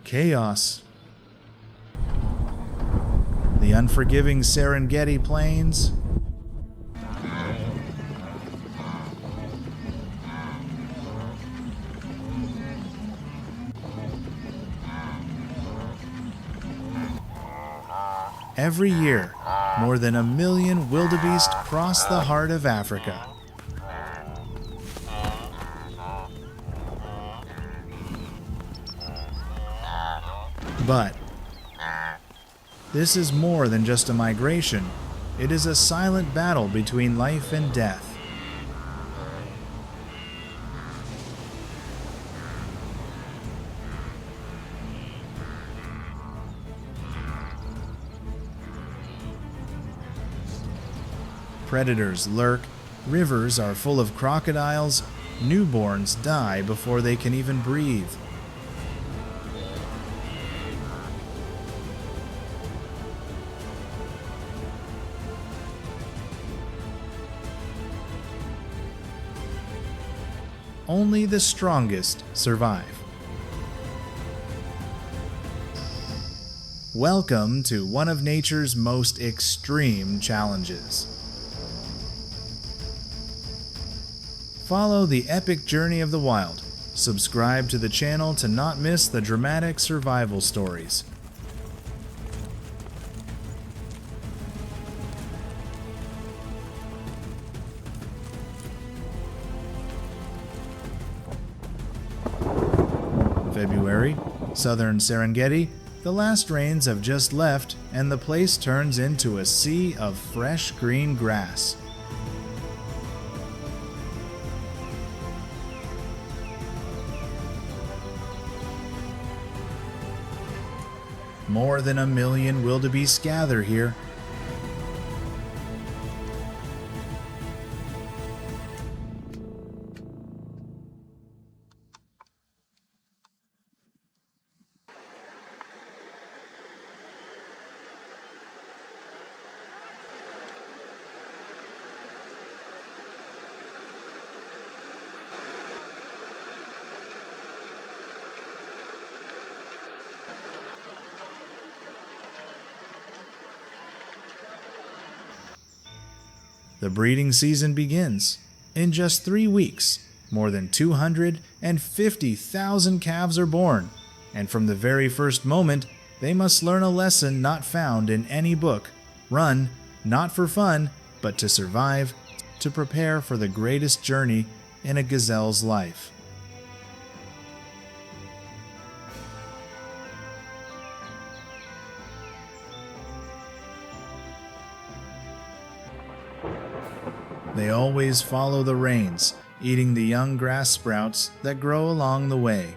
chaos. The unforgiving Serengeti plains, every year, more than 1 million wildebeest cross the heart of Africa. But this is more than just a migration. It is a silent battle between life and death. Predators lurk, rivers are full of crocodiles, newborns die before they can even breathe. Only the strongest survive. Welcome to one of nature's most extreme challenges. Follow the epic journey of the wild. Subscribe to the channel to not miss the dramatic survival stories. February, southern Serengeti, the last rains have just left and the place turns into a sea of fresh green grass. More than 1 million wildebeest gather here. The breeding season begins. In just 3 weeks, more than 250,000 calves are born, and from the very first moment, they must learn a lesson not found in any book. Run, not for fun, but to survive, to prepare for the greatest journey in a gazelle's life. They always follow the rains, eating the young grass sprouts that grow along the way.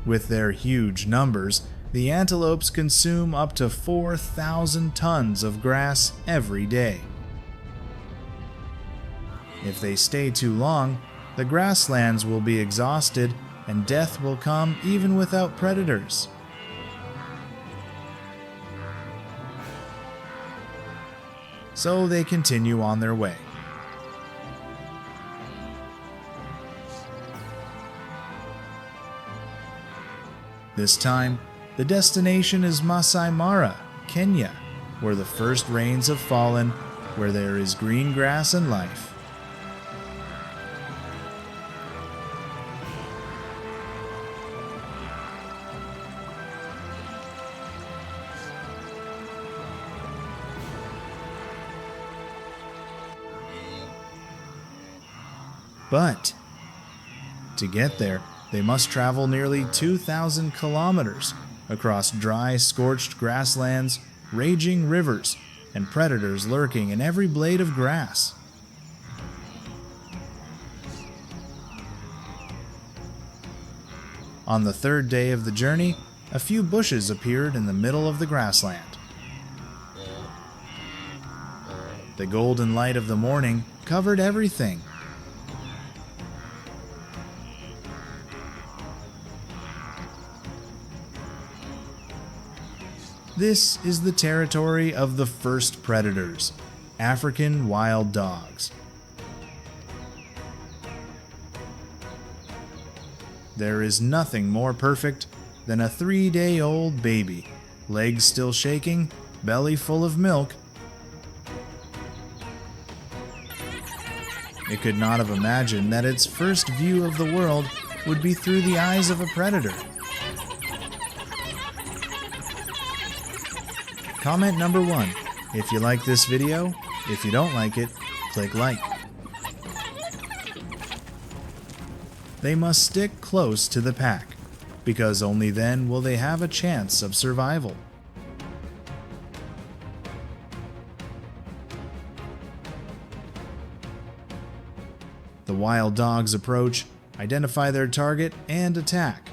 With their huge numbers, the antelopes consume up to 4,000 tons of grass every day. If they stay too long, the grasslands will be exhausted and death will come even without predators. So they continue on their way. This time, the destination is Masai Mara, Kenya, where the first rains have fallen, where there is green grass and life. But to get there, they must travel nearly 2,000 kilometers across dry, scorched grasslands, raging rivers, and predators lurking in every blade of grass. On the third day of the journey, a few bushes appeared in the middle of the grassland. The golden light of the morning covered everything. This is the territory of the first predators, African wild dogs. There is nothing more perfect than a 3-day-old baby, legs still shaking, belly full of milk. It could not have imagined that its first view of the world would be through the eyes of a predator. Comment number 1 if you like this video. If you don't like it, click like. They must stick close to the pack, because only then will they have a chance of survival. The wild dogs approach, identify their target, and attack.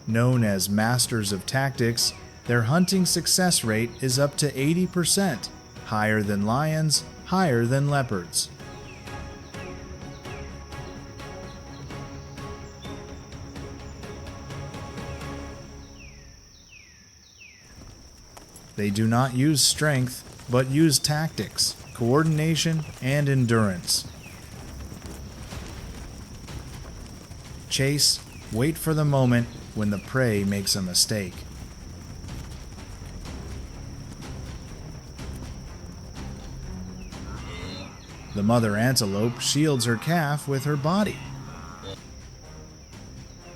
Known as masters of tactics, their hunting success rate is up to 80%, higher than lions, higher than leopards. They do not use strength, but use tactics, coordination, and endurance. Chase, wait for the moment when the prey makes a mistake. The mother antelope shields her calf with her body.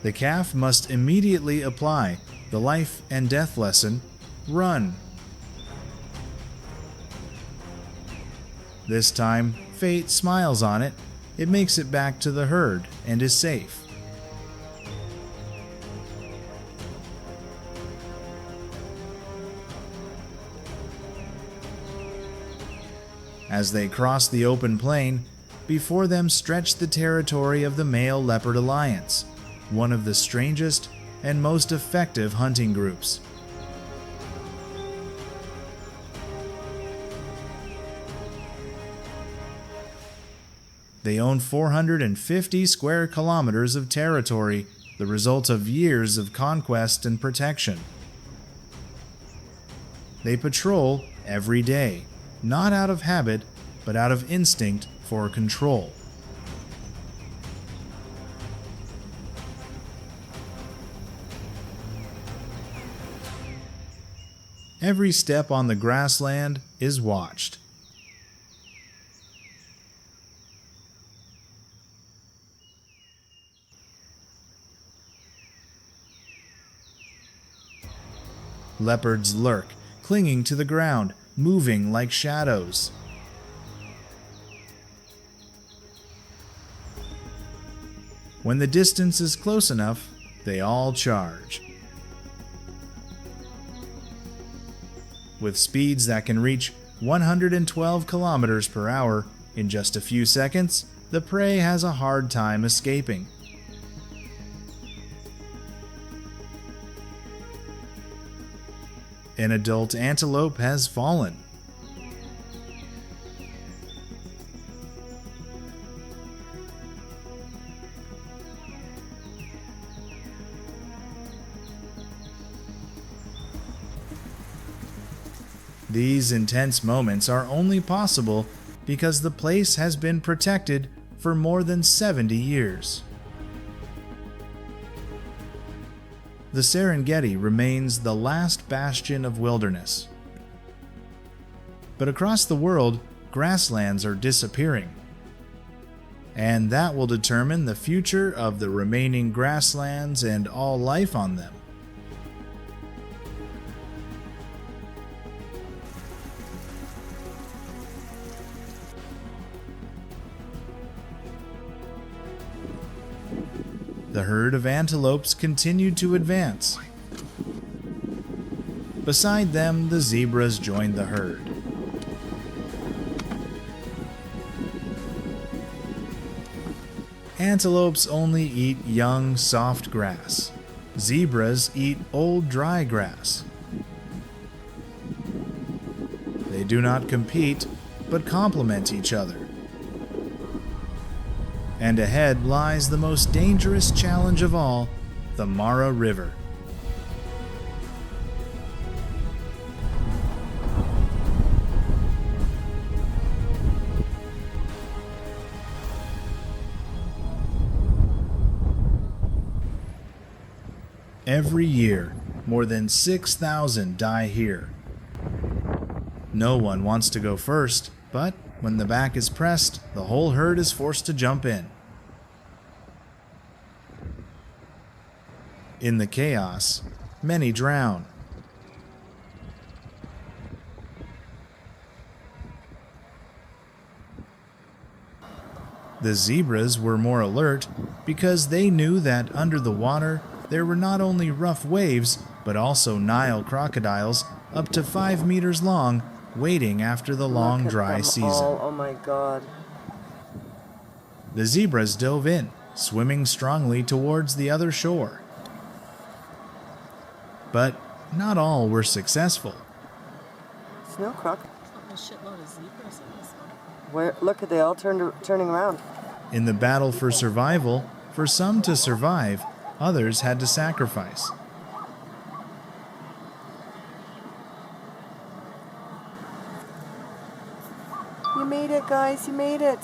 The calf must immediately apply the life and death lesson, run. This time, fate smiles on it. It makes it back to the herd and is safe. As they cross the open plain, before them stretched the territory of the male leopard alliance, one of the strangest and most effective hunting groups. They own 450 square kilometers of territory, the result of years of conquest and protection. They patrol every day, not out of habit, but out of instinct for control. Every step on the grassland is watched. Leopards lurk, clinging to the ground, moving like shadows. When the distance is close enough, they all charge. With speeds that can reach 112 kilometers per hour, in just a few seconds, the prey has a hard time escaping. An adult antelope has fallen. These intense moments are only possible because the place has been protected for more than 70 years. The Serengeti remains the last bastion of wilderness. But across the world, grasslands are disappearing. And that will determine the future of the remaining grasslands and all life on them. The herd of antelopes continued to advance. Beside them, the zebras joined the herd. Antelopes only eat young, soft grass. Zebras eat old, dry grass. They do not compete, but complement each other. And ahead lies the most dangerous challenge of all, the Mara River. Every year, more than 6,000 die here. No one wants to go first, but when the back is pressed, the whole herd is forced to jump in. In the chaos, many drown. The zebras were more alert because they knew that under the water there were not only rough waves, but also Nile crocodiles up to 5 meters long, waiting after the long dry season. Oh my God. The zebras dove in, swimming strongly towards the other shore. But not all were successful. Snow croc. A shitload of zebras in this one. Where? Look at they all turning around. In the battle for survival, for some to survive, others had to sacrifice. You made it, guys. You made it.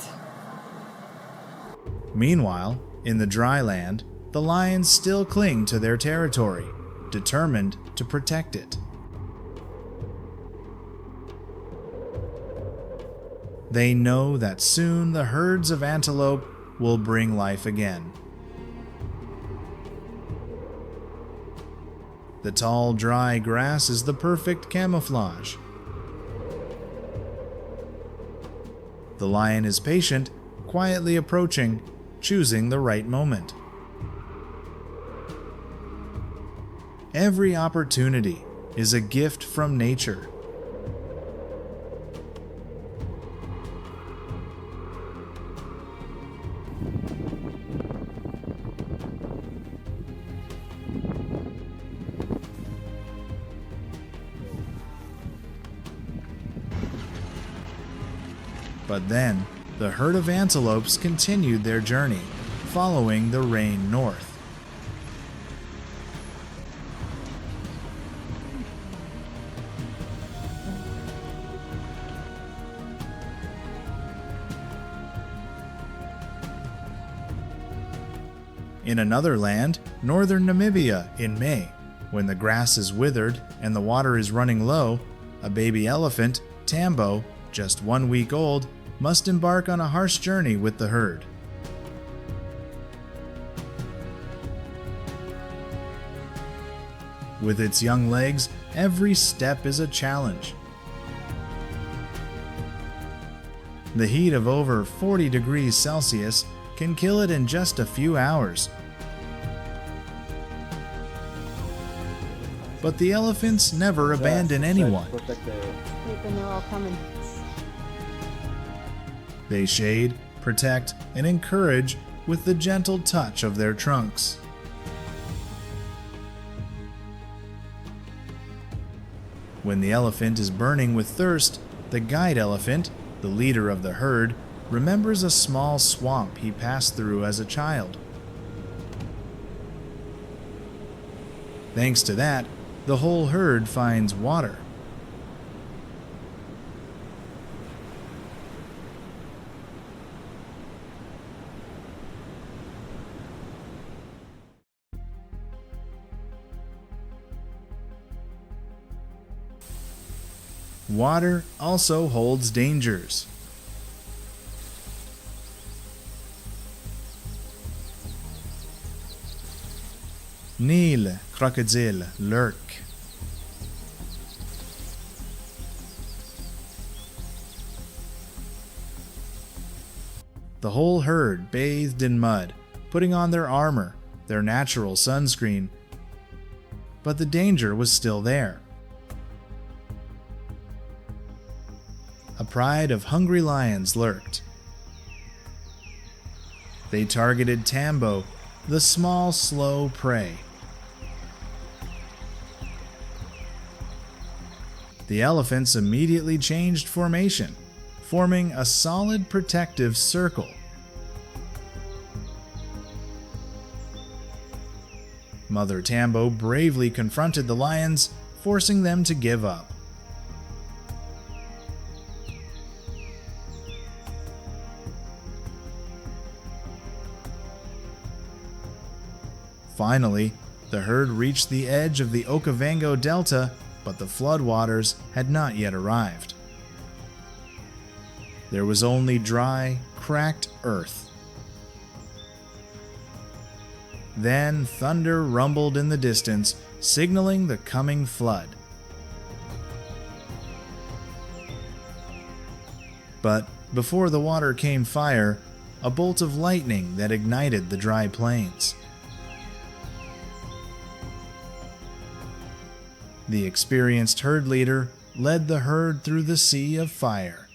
Meanwhile, in the dry land, the lions still cling to their territory, determined to protect it. They know that soon the herds of antelope will bring life again. The tall, dry grass is the perfect camouflage. The lion is patient, quietly approaching, choosing the right moment. Every opportunity is a gift from nature. But then, the herd of antelopes continued their journey, following the rain north. In another land, northern Namibia, in May, when the grass is withered and the water is running low, a baby elephant, Tambo, just 1 week old, must embark on a harsh journey with the herd. With its young legs, every step is a challenge. The heat of over 40 degrees Celsius can kill it in just a few hours. But the elephants never abandon anyone. They're all coming. They shade, protect, and encourage with the gentle touch of their trunks. When the elephant is burning with thirst, the guide elephant, the leader of the herd, remembers a small swamp he passed through as a child. Thanks to that, the whole herd finds water. Water also holds dangers. Nile crocodile lurk. The whole herd bathed in mud, putting on their armor, their natural sunscreen. But the danger was still there. A pride of hungry lions lurked. They targeted Tambo, the small, slow prey. The elephants immediately changed formation, forming a solid protective circle. Mother Tambo bravely confronted the lions, forcing them to give up. Finally, the herd reached the edge of the Okavango Delta, but the floodwaters had not yet arrived. There was only dry, cracked earth. Then thunder rumbled in the distance, signaling the coming flood. But before the water came fire, a bolt of lightning that ignited the dry plains. The experienced herd leader led the herd through the sea of fire.